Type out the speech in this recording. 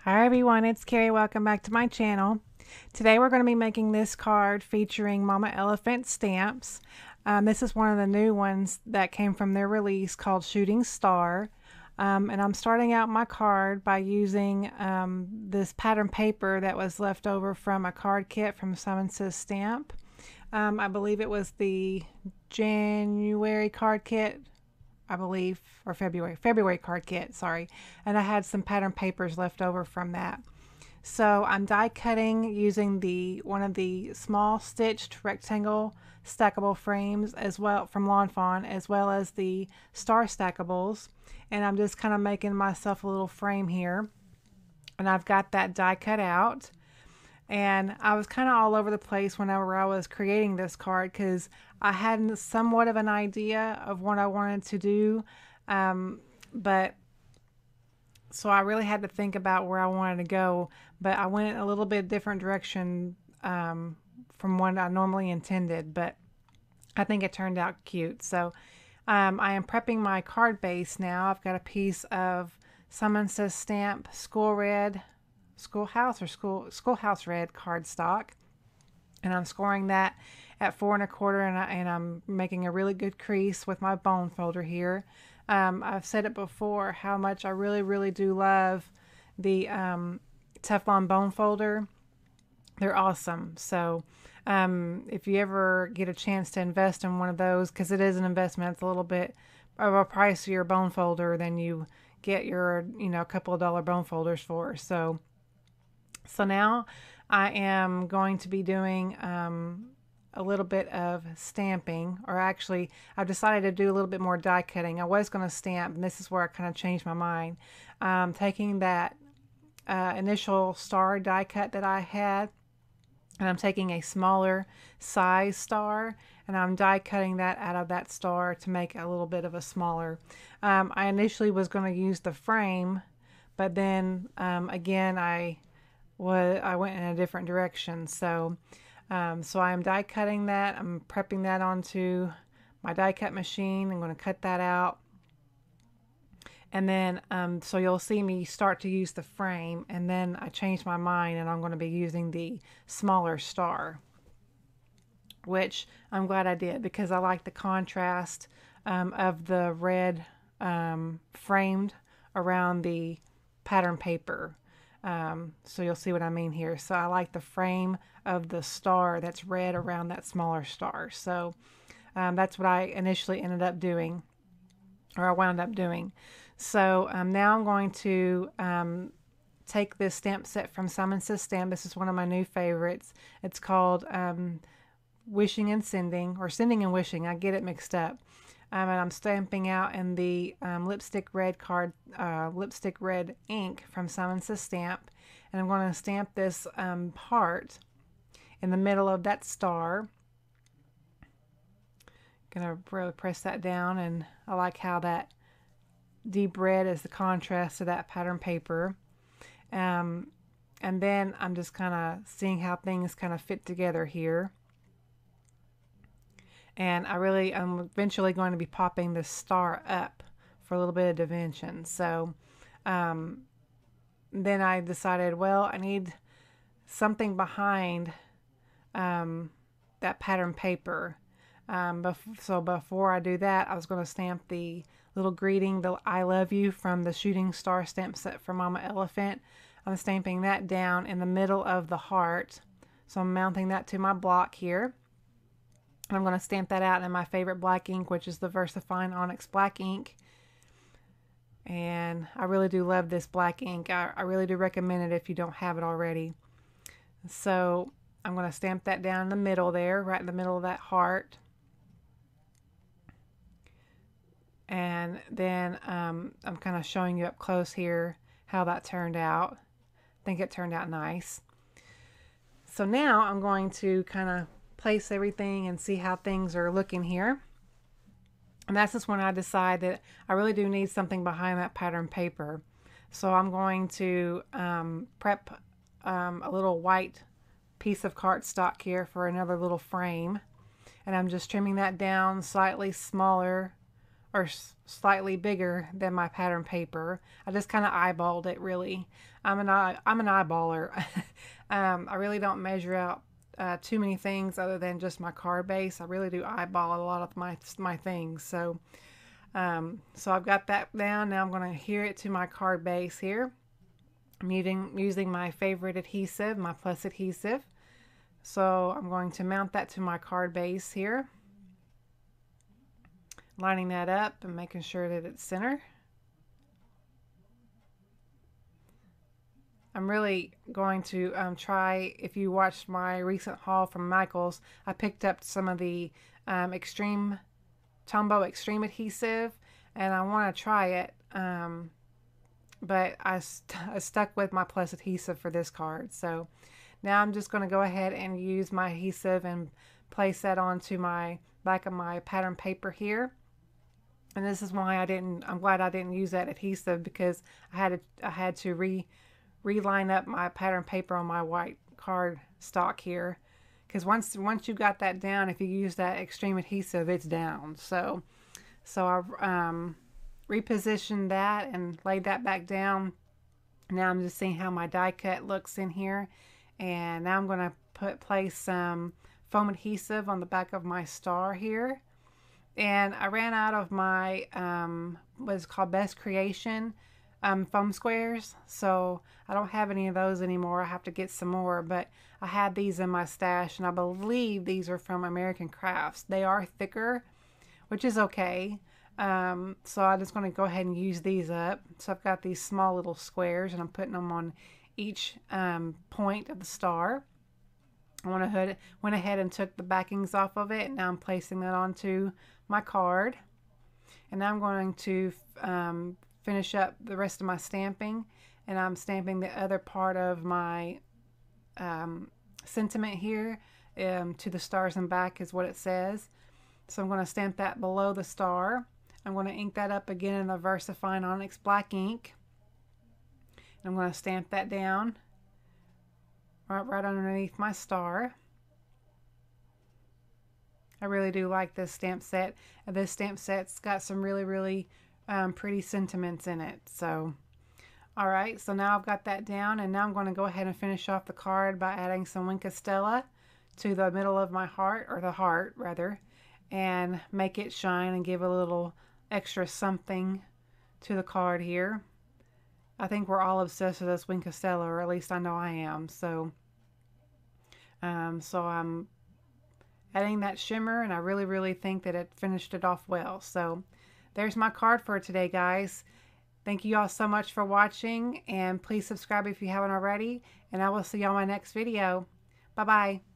Hi everyone, it's Carrie. Welcome back to my channel. Today we're going to be making this card featuring Mama Elephant stamps. This is one of the new ones that came from their release called Shooting Star. And I'm starting out my card by using this pattern paper that was left over from a card kit from Simon Says Stamp. I believe it was the January card kit, I believe, or February card kit, sorry. And I had some pattern papers left over from that. So I'm die cutting using one of the small stitched rectangle stackable frames as well from Lawn Fawn, as well as the star stackables. And I'm just kind of making myself a little frame here. And I've got that die cut out. And I was kind of all over the place whenever I was creating this card because I had somewhat of an idea of what I wanted to do, but so I really had to think about where I wanted to go, but I went a little bit different direction from what I normally intended, but I think it turned out cute. So I am prepping my card base now. I've got a piece of Simon Says Stamp Schoolhouse red cardstock, and I'm scoring that at 4 1/4, and I'm making a really good crease with my bone folder here. I've said it before how much I really do love the Teflon bone folder. They're awesome. So if you ever get a chance to invest in one of those, because it is an investment, it's a little bit of a pricier bone folder than you get your a couple of dollar bone folders for. So now I am going to be doing a little bit of stamping, or actually I've decided to do a little bit more die cutting. I was going to stamp, and this is where I kind of changed my mind. Taking that initial star die cut that I had, and I'm taking a smaller size star, and I'm die cutting that out of that star to make a little bit of a smaller. I initially was going to use the frame, but then again I went in a different direction. So I'm die cutting that. I'm prepping that onto my die cut machine. I'm going to cut that out. And then, so you'll see me start to use the frame, and then I changed my mind and I'm going to be using the smaller star, which I'm glad I did because I like the contrast of the red framed around the pattern paper. So you'll see what I mean here. So I like the frame of the star that's red around that smaller star. So that's what I initially ended up doing, or I wound up doing. So now I'm going to take this stamp set from Simon Says Stamp. This is one of my new favorites. It's called Wishing and Sending, or Sending and Wishing. I get it mixed up. And I'm stamping out in the lipstick red ink from Simon Says Stamp, and I'm going to stamp this heart in the middle of that star. Gonna really press that down, and I like how that deep red is the contrast to that pattern paper. And then I'm just kind of seeing how things kind of fit together here. And I'm eventually going to be popping this star up for a little bit of dimension. So then I decided, well, I need something behind that pattern paper. So before I do that, I was going to stamp the little greeting, the I love you from the Shooting Star stamp set from Mama Elephant. I'm stamping that down in the middle of the heart. So I'm mounting that to my block here. And I'm going to stamp that out in my favorite black ink, which is the VersaFine Onyx Black ink. And I really do love this black ink. I really do recommend it if you don't have it already. So I'm going to stamp that down in the middle there, right in the middle of that heart. And then I'm kind of showing you up close here how that turned out. I think it turned out nice. So now I'm going to kind of place everything and see how things are looking here. And that's just when I decide that I really do need something behind that pattern paper. So I'm going to prep a little white piece of cardstock here for another little frame. And I'm just trimming that down slightly smaller, or slightly bigger than my pattern paper. I just kind of eyeballed it, really. I'm an eyeballer. I really don't measure out too many things other than just my card base. I really do eyeball a lot of my things. So I've got that down. Now I'm going to adhere it to my card base here. I'm using my favorite adhesive, my Plus adhesive. So I'm going to mount that to my card base here. Lining that up and making sure that it's center. I'm really going to try, if you watched my recent haul from Michaels, I picked up some of the Tombow Extreme adhesive, and I want to try it, but I stuck with my Plus adhesive for this card. So now I'm just going to go ahead and use my adhesive and place that onto my back of my pattern paper here. And this is why I'm glad I didn't use that adhesive, because I had to reline up my pattern paper on my white card stock here, because once you got that down, if you use that extreme adhesive, it's down. So I've repositioned that and laid that back down. Now I'm just seeing how my die cut looks in here, and now I'm going to place some foam adhesive on the back of my star here. And I ran out of my what's called Best Creation foam squares, so I don't have any of those anymore. I have to get some more, but I had these in my stash, and I believe these are from American Crafts. They are thicker, which is okay. So I'm just going to go ahead and use these up. So I've got these small little squares, and I'm putting them on each point of the star. I went ahead and took the backings off of it. Now I'm placing that onto my card, and now I'm going to finish up the rest of my stamping, and I'm stamping the other part of my sentiment here to the stars and back is what it says. So I'm going to stamp that below the star. I'm going to ink that up again in the VersaFine Onyx black ink. And I'm going to stamp that down right underneath my star. I really do like this stamp set. This stamp set's got some really pretty sentiments in it. So, alright, so now I've got that down, and now I'm going to go ahead and finish off the card by adding some Wink of Stella to the middle of my heart, or the heart rather, and make it shine and give a little extra something to the card here. I think we're all obsessed with this Wink of Stella, or at least I know I am. So I'm adding that shimmer, and I really think that it finished it off well. So there's my card for today, guys. Thank you all so much for watching, and please subscribe if you haven't already, and I will see you on my next video. Bye-bye.